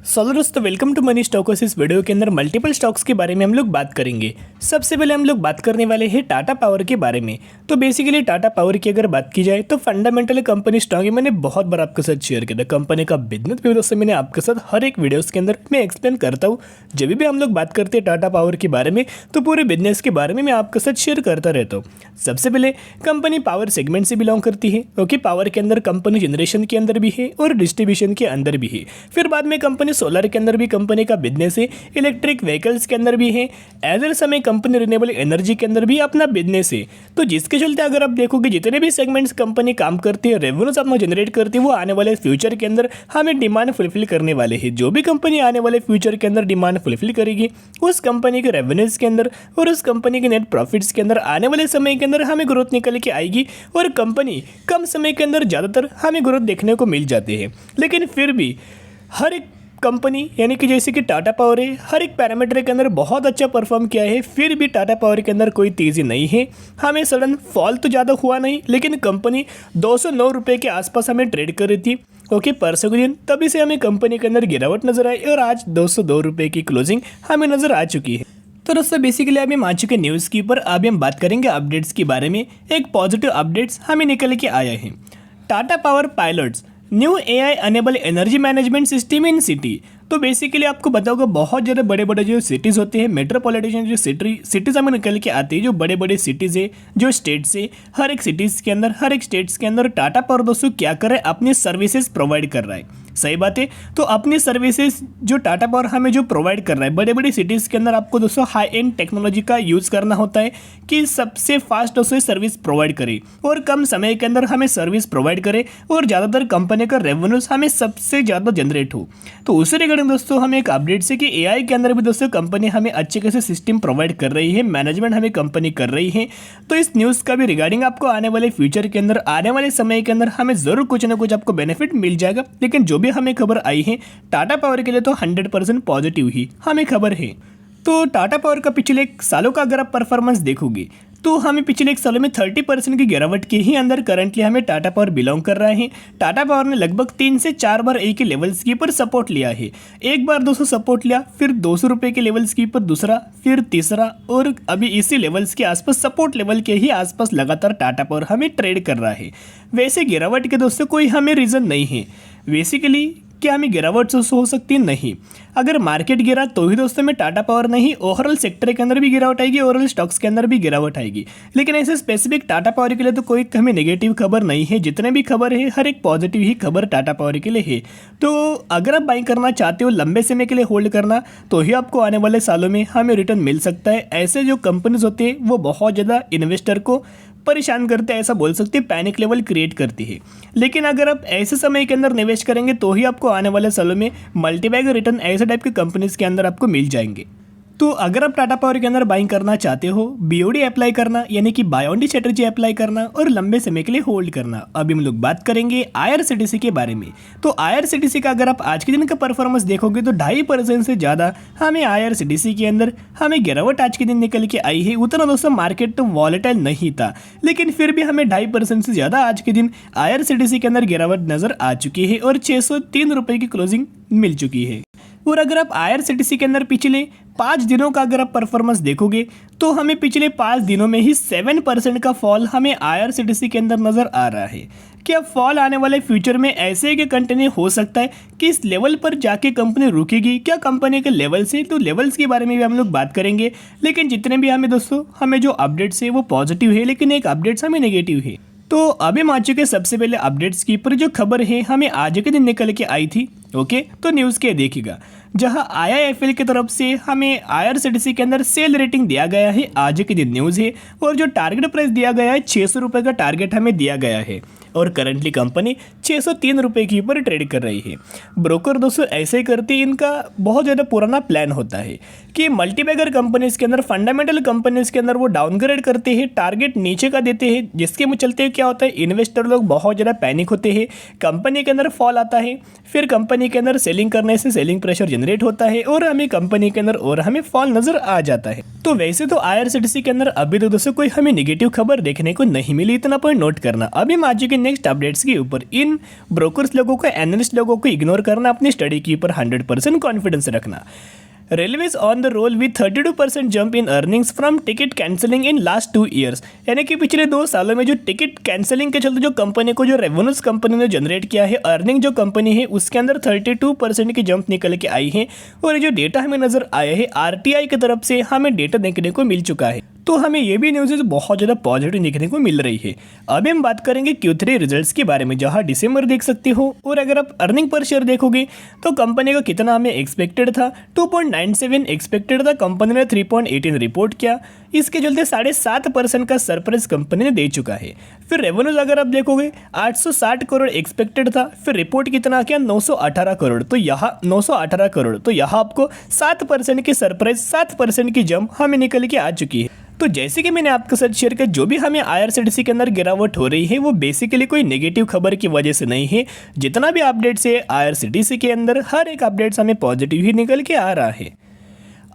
Solo दोस्तों, welcome to money stocks. इस video के अंदर मल्टीपल स्टॉक्स के बारे में हम लोग बात करेंगे। सबसे पहले हम लोग बात करने वाले हैं टाटा पावर के बारे में। तो बेसिकली टाटा पावर की अगर बात की जाए तो फंडामेंटल कंपनी स्टॉक मैंने बहुत बार आपके साथ शेयर किया था। कंपनी का बिजनेस भी दोस्तों मैंने आपके साथ हर एक वीडियोस के अंदर मैं एक्सप्लेन करता हूँ। जब भी हम लोग बात करते हैं टाटा पावर के बारे में तो पूरे बिजनेस के बारे में मैं आपके साथ शेयर करता रहता हूँ। सबसे पहले कंपनी पावर सेगमेंट से बिलोंग करती है। ओके, पावर के अंदर कंपनी जनरेशन के अंदर भी है और डिस्ट्रीब्यूशन के अंदर भी है। फिर बाद में कंपनी सोलर के अंदर भी कंपनी का बिजनेस है, इलेक्ट्रिक व्हीकल्स के अंदर भी है, एज वेल समय कंपनी रिन्यूएबल एनर्जी के अंदर भी अपना बिजनेस है। तो जिसके चलते अगर आप देखोगे जितने भी सेगमेंट्स कंपनी काम करती है, रेवेन्यूज अपना जनरेट करती है, वो आने वाले फ्यूचर के अंदर हमें डिमांड फुलफिल करने वाले हैं। जो भी कंपनी आने वाले फ्यूचर के अंदर डिमांड फुलफिल करेगी उस कंपनी के रेवेन्यूज के अंदर और उस कंपनी के नेट प्रॉफिट्स के अंदर आने वाले समय के अंदर हमें ग्रोथ निकल के आएगी और कंपनी कम समय के अंदर ज़्यादातर हमें ग्रोथ देखने को मिल जाती है। लेकिन फिर भी हर एक कंपनी यानी कि जैसे कि टाटा पावर है, हर एक पैरामीटर के अंदर बहुत अच्छा परफॉर्म किया है। फिर भी टाटा पावर के अंदर कोई तेज़ी नहीं है। हमें सडन फॉल तो ज़्यादा हुआ नहीं, लेकिन कंपनी 209 रुपये के आसपास हमें ट्रेड कर रही थी ओके परसों के दिन। तभी से हमें कंपनी के अंदर गिरावट नजर आई और आज 202 रुपये की क्लोजिंग हमें नजर आ चुकी है। तो दोस्तों बेसिकली अभी हम आ चुके न्यूज़ के ऊपर। अभी हम बात करेंगे अपडेट्स के बारे में। एक पॉजिटिव अपडेट्स हमें निकल के आया है। Tata power pilots new AI enable energy management system in city. तो बेसिकली आपको बताओगे बहुत ज़्यादा बड़े बड़े जो सिटीज़ होते हैं, मेट्रोपॉलिटन जो सिटीज़ हमें निकल के आती है, जो बड़े बड़े सिटीज़ है, जो स्टेट्स है, हर एक सिटीज़ के अंदर हर एक स्टेट्स के अंदर टाटा पावर दोस्तों क्या कर रहा है, अपनी सर्विसेज प्रोवाइड कर रहा है। सही बात है। तो अपनी सर्विसेज जो टाटा पावर हमें जो प्रोवाइड कर रहा है, बड़े बड़े सिटीज़ के अंदर आपको दोस्तों हाई एंड टेक्नोलॉजी का यूज़ करना होता है कि सबसे फास्ट दोस्तों सर्विस प्रोवाइड करे और कम समय के अंदर हमें सर्विस प्रोवाइड करे और ज़्यादातर कंपनी का रेवेन्यूज हमें सबसे ज़्यादा जनरेट हो। तो उसी रिगार्डिंग दोस्तों हमें एक अपडेट से कि AI के अंदर भी दोस्तों कंपनी हमें अच्छे खासे सिस्टम प्रोवाइड कर रही है, मैनेजमेंट हमें कंपनी कर रही है। तो इस न्यूज़ का भी रिगार्डिंग आपको आने वाले फ्यूचर के अंदर, आने वाले समय के अंदर हमें ज़रूर कुछ ना कुछ आपको बेनिफिट मिल जाएगा। लेकिन जो भी हमें खबर आई है टाटा पावर के लिए तो 100% पॉजिटिव ही हमें खबर है। तो टाटा पावर का पिछले एक सालों का अगर आप परफॉर्मेंस देखोगे तो हमें पिछले एक सालों में 30% की गिरावट के ही अंदर करंटली हमें टाटा पावर बिलोंग कर रहा है। टाटा पावर ने लगभग 3 से 4 बार एक ही लेवल्स के ऊपर सपोर्ट लिया है। एक बार 200 सपोर्ट लिया, फिर 200 रुपये के लेवल्स के ऊपर दूसरा, फिर तीसरा और अभी इसी लेवल्स के आसपास सपोर्ट लेवल के ही आसपास लगातार टाटा पावर हमें ट्रेड कर रहा है। वैसे गिरावट के दोस्तों कोई हमें रीज़न नहीं है। बेसिकली क्या हमें गिरावट हो सकती है? नहीं। अगर मार्केट गिरा तो ही दोस्तों में टाटा पावर नहीं, ओवरऑल सेक्टर के अंदर भी गिरावट आएगी, ओवरऑल स्टॉक्स के अंदर भी गिरावट आएगी। लेकिन ऐसे स्पेसिफिक टाटा पावर के लिए तो कोई हमें नेगेटिव खबर नहीं है। जितने भी खबर है हर एक पॉजिटिव ही खबर टाटा पावर के लिए है। तो अगर आप बाइंग करना चाहते हो, लंबे समय के लिए होल्ड करना, तो ही आपको आने वाले सालों में हमें रिटर्न मिल सकता है। ऐसे जो कंपनीज होती है वो बहुत ज़्यादा इन्वेस्टर को परेशान करते हैं, ऐसा बोल सकते हैं, पैनिक लेवल क्रिएट करती है। लेकिन अगर आप ऐसे समय के अंदर निवेश करेंगे तो ही आपको आने वाले सालों में मल्टीबैग रिटर्न ऐसे टाइप की कंपनीज के अंदर आपको मिल जाएंगे। तो अगर आप टाटा पावर के अंदर बाइंग करना चाहते हो, BOD अप्लाई करना यानी कि buy on the strategy apply करना और लंबे समय के लिए होल्ड करना। अभी हम लोग बात करेंगे IRCTC के बारे में। तो IRCTC का अगर आप आज के दिन का परफॉर्मेंस देखोगे तो 2.5% से ज़्यादा हमें IRCTC के अंदर हमें गिरावट आज के दिन निकल के आई है। उतना दोस्तों मार्केट तो वॉलेटाइल नहीं था, लेकिन फिर भी हमें 2.5% से ज़्यादा आज के दिन IRCTC के अंदर गिरावट नज़र आ चुकी है और 603 रुपये की क्लोजिंग मिल चुकी है। और अगर आप IRCTC के अंदर पिछले 5 दिनों का अगर आप परफॉर्मेंस देखोगे तो हमें पिछले 5 दिनों में ही 7% का फॉल हमें IRCTC के अंदर नज़र आ रहा है। क्या फॉल आने वाले फ्यूचर में ऐसे कि कंटिन्यू हो सकता है कि इस लेवल पर जाके कंपनी रुकेगी? क्या कंपनी के लेवल्स है? तो लेवल्स के बारे में भी हम लोग बात करेंगे। लेकिन जितने भी हमें दोस्तों हमें जो अपडेट्स है वो पॉजिटिव है, लेकिन एक अपडेट्स हमें नेगेटिव है। तो अभी हम आ चुके सबसे पहले अपडेट्स की पर जो खबर है हमें आज के दिन निकल के आई थी। ओके, तो न्यूज़ के देखिएगा, जहां IIFL की तरफ से हमें IRCTC के अंदर सेल रेटिंग दिया गया है। आज के दिन न्यूज़ है और जो टारगेट प्राइस दिया गया है 600 रुपये का टारगेट हमें दिया गया है और करंटली कंपनी 603 रुपये के ऊपर ट्रेड कर रही है। ब्रोकर दोस्तों ऐसे ही करती, इनका बहुत ज़्यादा पुराना प्लान होता है कि मल्टीबैगर कंपनीज के अंदर, फंडामेंटल कंपनीज के अंदर वो डाउनग्रेड करते हैं, टारगेट नीचे का देते हैं, जिसके चलते क्या होता है इन्वेस्टर लोग बहुत ज़्यादा पैनिक होते हैं, कंपनी के अंदर फॉल आता है, फिर कंपनी कंपनी के अंदर सेलिंग करने से सेलिंग प्रेशर जनरेट होता है और हमें कंपनी के अंदर और हमें फॉल नजर आ जाता है। तो वैसे तो IRCTC के अंदर अभी तो दोस्तों कोई हमें नेगेटिव खबर देखने को नहीं मिली, इतना पॉइंट नोट करना। अभी हम आ चुके नेक्स्ट अपडेट्स के ऊपर। इन ब्रोकर्स लोगों को, एनालिस्ट लोगों को इग्नोर करना, अपनी स्टडी के ऊपर 100% कॉन्फिडेंस रखना। Railways on the roll with 32% jump in earnings from ticket cancelling in last 2 years. यानी कि पिछले 2 सालों में जो टिकट कैंसिलिंग के चलते जो कंपनी को जो रेवेन्यूज कंपनी ने जनरेट किया है, अर्निंग जो कंपनी है उसके अंदर 32% की जंप निकल के आई है। और ये जो डेटा हमें नजर आया है RTI की तरफ से, हमें डेटा देखने को मिल चुका है। तो हमें ये भी न्यूज़ बहुत ज़्यादा पॉजिटिव देखने को मिल रही है। अभी हम बात करेंगे Q3 रिजल्ट्स के बारे में, जहां दिसंबर देख सकते हो। और अगर आप अर्निंग पर शेयर देखोगे तो कंपनी का कितना हमें एक्सपेक्टेड था, 2.97 एक्सपेक्टेड था, कंपनी ने 3.18 रिपोर्ट किया। इसके चलते 7.5% का सरप्राइज कंपनी ने दे चुका है। फिर रेवेन्यूज अगर आप देखोगे 860 करोड़ एक्सपेक्टेड था, फिर रिपोर्ट कितना किया 918 करोड़। तो यहाँ 918 करोड़, तो यहाँ आपको 7% की सरप्राइज, 7% की जंप हमें निकल के आ चुकी है। तो जैसे कि मैंने आपके साथ शेयर किया, जो भी हमें IRCTC के अंदर गिरावट हो रही है वो बेसिकली कोई नेगेटिव खबर की वजह से नहीं है। जितना भी अपडेट्स है IRCTC के अंदर, हर एक अपडेट्स हमें पॉजिटिव ही निकल के आ रहा है।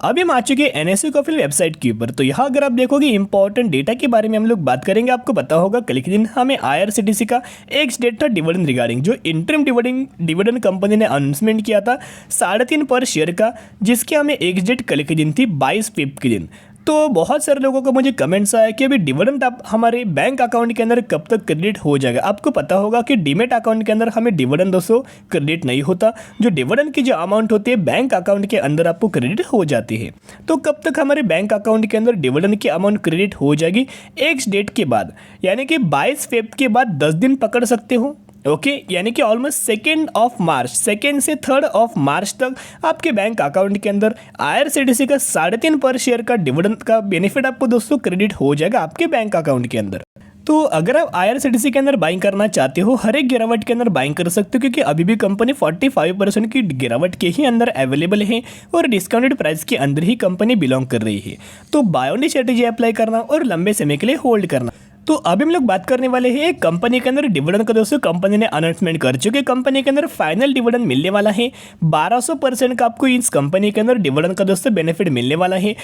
अभी हम आ चुके हैं NSE कॉफिल वेबसाइट के ऊपर। तो यहाँ अगर आप देखोगे इंपॉर्टेंट डेटा के बारे में हम लोग बात करेंगे। आपको पता होगा कल के दिन हमें IRCTC का एक्स डेट था डिविडेंड रिगार्डिंग, जो इंटरिम डिविडेंड कंपनी ने अनाउंसमेंट किया था 3.5 पर शेयर का, जिसके हमें एक्स डेट कल के दिन थी 22 फेब के दिन। तो बहुत सारे लोगों को मुझे कमेंट्स आया कि अभी डिविडेंड आप हमारे बैंक अकाउंट के अंदर कब तक क्रेडिट हो जाएगा। आपको पता होगा कि डीमेट अकाउंट के अंदर हमें डिविडेंड दोस्तों क्रेडिट नहीं होता। जो डिविडेंड की जो अमाउंट होती है बैंक अकाउंट के अंदर आपको क्रेडिट हो जाती है। तो कब तक हमारे बैंक अकाउंट के अंदर डिविडेंड की अमाउंट क्रेडिट हो जाएगी? एक्स डेट के बाद, यानी कि 22 फेब के बाद 10 दिन पकड़ सकते हो। ओके, यानी कि ऑलमोस्ट 2 मार्च, 2 से 3 मार्च तक आपके बैंक अकाउंट के अंदर IRCTC का 3.5 पर शेयर का डिविडेंड का बेनिफिट आपको दोस्तों क्रेडिट हो जाएगा आपके बैंक अकाउंट के अंदर। तो अगर आप IRCTC के अंदर बाइंग करना चाहते हो, हर एक गिरावट के अंदर बाइंग कर सकते हो, क्योंकि अभी भी कंपनी 45% की गिरावट के ही अंदर अवेलेबल है और डिस्काउंटेड प्राइस के अंदर ही कंपनी बिलोंग कर रही है। तो बाय ऑन स्ट्रेटेजी अप्लाई करना और लंबे समय के लिए होल्ड करना। तो अभी हम लोग बात करने वाले हैं कंपनी के अंदर डिविडेंड का। दोस्तों कंपनी ने अनाउंसमेंट कर चुके, कंपनी के अंदर फाइनल डिविडेंड मिलने वाला है 1200% का आपको इस कंपनी के अंदर डिविडेंड का दोस्तों बेनिफिट मिलने वाला है।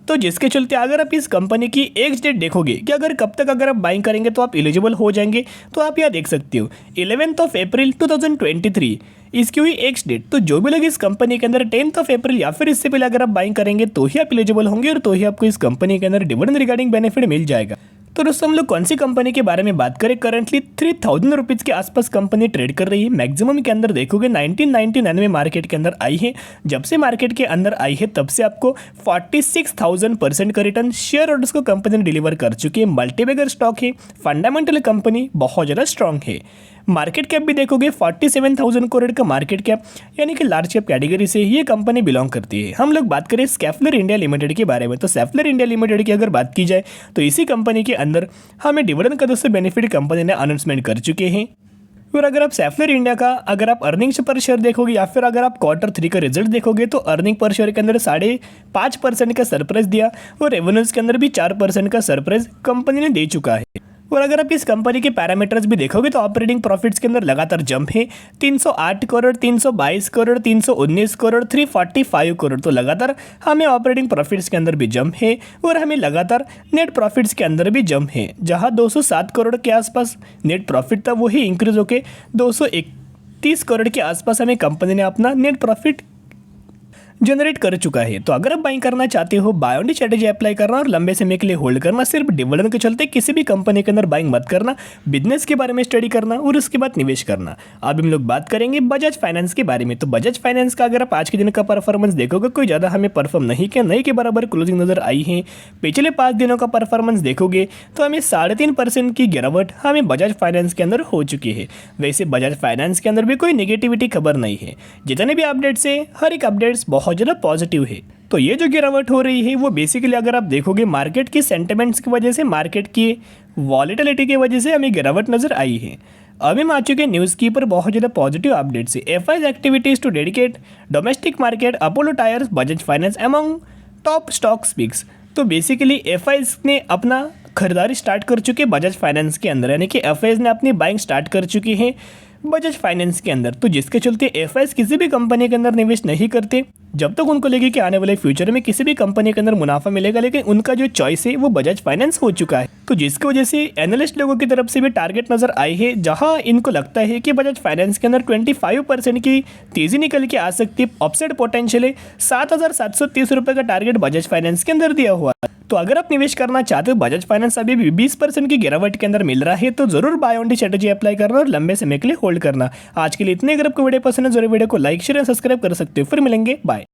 तो जिसके चलते अगर आप इस कंपनी की एक्स डेट देखोगे कि अगर कब तक अगर आप बाइंग करेंगे तो आप एलिजिबल हो जाएंगे, तो आप यहाँ देख सकते हो 11 अप्रैल 2023 इसकी हुई एक्स डेट। तो जो भी लोग इस कंपनी के अंदर 10 अप्रैल या फिर इससे पहले अगर आप बाइंग करेंगे तो ही आप एलिजिबल होंगे और तो ही आपको इस कंपनी के अंदर डिविडेंड रिगार्डिंग बेनिफिट मिल जाएगा। तो दोस्तों हम लोग कौन सी कंपनी के बारे में बात करें, करंटली 3000 रुपीज़ के आसपास कंपनी ट्रेड कर रही है। मैक्सिमम के अंदर देखोगे 1999 में मार्केट के अंदर आई है। जब से मार्केट के अंदर आई है तब से आपको 46,000% का रिटर्न शेयर होल्डर्स को कंपनी ने डिलीवर कर चुकी है। मल्टीबैगर स्टॉक है, फंडामेंटल कंपनी बहुत ज़्यादा स्ट्रांग है। मार्केट कैप भी देखोगे 47,000 करोड़ का मार्केट कैप, यानी कि लार्ज कैप कैटेगरी से ये कंपनी बिलोंग करती है। हम लोग बात करें स्कैफलर इंडिया लिमिटेड के बारे में, तो स्कैफलर इंडिया लिमिटेड की अगर बात की जाए तो इसी कंपनी के अंदर हमें डिविडेंड का दोस्तों बेनिफिट कंपनी ने अनाउंसमेंट कर चुके हैं। और अगर आप स्कैफलर इंडिया का अगर आप अर्निंग्स पर शेयर देखोगे या फिर अगर आप Q3 का रिजल्ट देखोगे तो अर्निंग पर शेयर के अंदर 5.5% का सरप्राइज दिया और रेवेन्यूज के अंदर भी 4% का सरप्राइज कंपनी ने दे चुका है। और अगर आप इस कंपनी के पैरामीटर्स भी देखोगे तो ऑपरेटिंग प्रॉफिट्स के अंदर लगातार जंप है 308 करोड़, 322 करोड़, 319 करोड़, 345 करोड़। तो लगातार हमें ऑपरेटिंग प्रॉफिट्स के अंदर भी जंप है और हमें लगातार नेट प्रॉफिट्स के अंदर भी जंप है। जहां 207 करोड़ के आसपास नेट प्रॉफिट था वही इंक्रीज होकर 231 करोड़ के आसपास हमें कंपनी ने अपना नेट प्रॉफिट जनरेट कर चुका है। तो अगर आप बाइंग करना चाहते हो, बाय ऑन स्ट्रेटेजी अप्लाई करना और लंबे समय के लिए होल्ड करना। सिर्फ डिविडेंड के चलते किसी भी कंपनी के अंदर बाइंग मत करना, बिजनेस के बारे में स्टडी करना और उसके बाद निवेश करना। अब हम लोग बात करेंगे बजाज फाइनेंस के बारे में। तो बजाज फाइनेंस का अगर आप आज के दिन का परफॉर्मेंस देखोगे, कोई ज़्यादा हमें परफॉर्म नहीं किया, नहीं के बराबर क्लोजिंग नजर आई है। पिछले 5 दिनों का परफॉर्मेंस देखोगे तो हमें 3.5% की गिरावट हमें बजाज फाइनेंस के अंदर हो चुकी है। वैसे बजाज फाइनेंस के अंदर भी कोई नेगेटिविटी खबर नहीं है। जितने भी अपडेट्स है, हर एक अपडेट्स बहुत ज़्यादा पॉजिटिव है। तो ये जो गिरावट हो रही है वो बेसिकली अगर आप देखोगे मार्केट की सेंटिमेंट्स की वजह से, मार्केट की वॉलेटिलिटी की वजह से हमें गिरावट नजर आई है। अभी हम आ चुके न्यूज़ की पर बहुत ज़्यादा पॉजिटिव अपडेट्स है। FIIs activities to dedicate domestic market, Apollo tyres, Bajaj finance among top stock speaks. तो बेसिकली एफआईज ने अपना खरीदारी स्टार्ट कर चुके बजाज फाइनेंस के अंदर, यानी कि एफआईज ने अपनी बाइंग स्टार्ट कर चुकी है बजाज फाइनेंस के अंदर, तो जिसके चलते एफआईएस किसी भी कंपनी के अंदर निवेश नहीं करते जब तक उनको लगे कि आने वाले फ्यूचर में किसी भी कंपनी के अंदर मुनाफा मिलेगा, लेकिन उनका जो चॉइस है वो बजाज फाइनेंस हो चुका है। तो जिसकी वजह से एनालिस्ट लोगों की तरफ से भी टारगेट नजर आई है, जहां इनको लगता है कि बजाज फाइनेंस के अंदर 25% की तेजी निकल के आ सकती है। अपसाइड पोटेंशियल है, 7,730 रुपये का टारगेट बजाज फाइनेंस के अंदर दिया हुआ है। तो अगर आप निवेश करना चाहते हो, बजाज फाइनेंस अभी भी 20% की गिरावट के अंदर मिल रहा है, तो जरूर buy on the strategy apply करना और लंबे समय के लिए होल्ड करना। आज के लिए इतने। अगर आपको वीडियो पसंद है जरूर वीडियो को लाइक शेयर और सब्सक्राइब कर सकते हो। फिर मिलेंगे, बाय।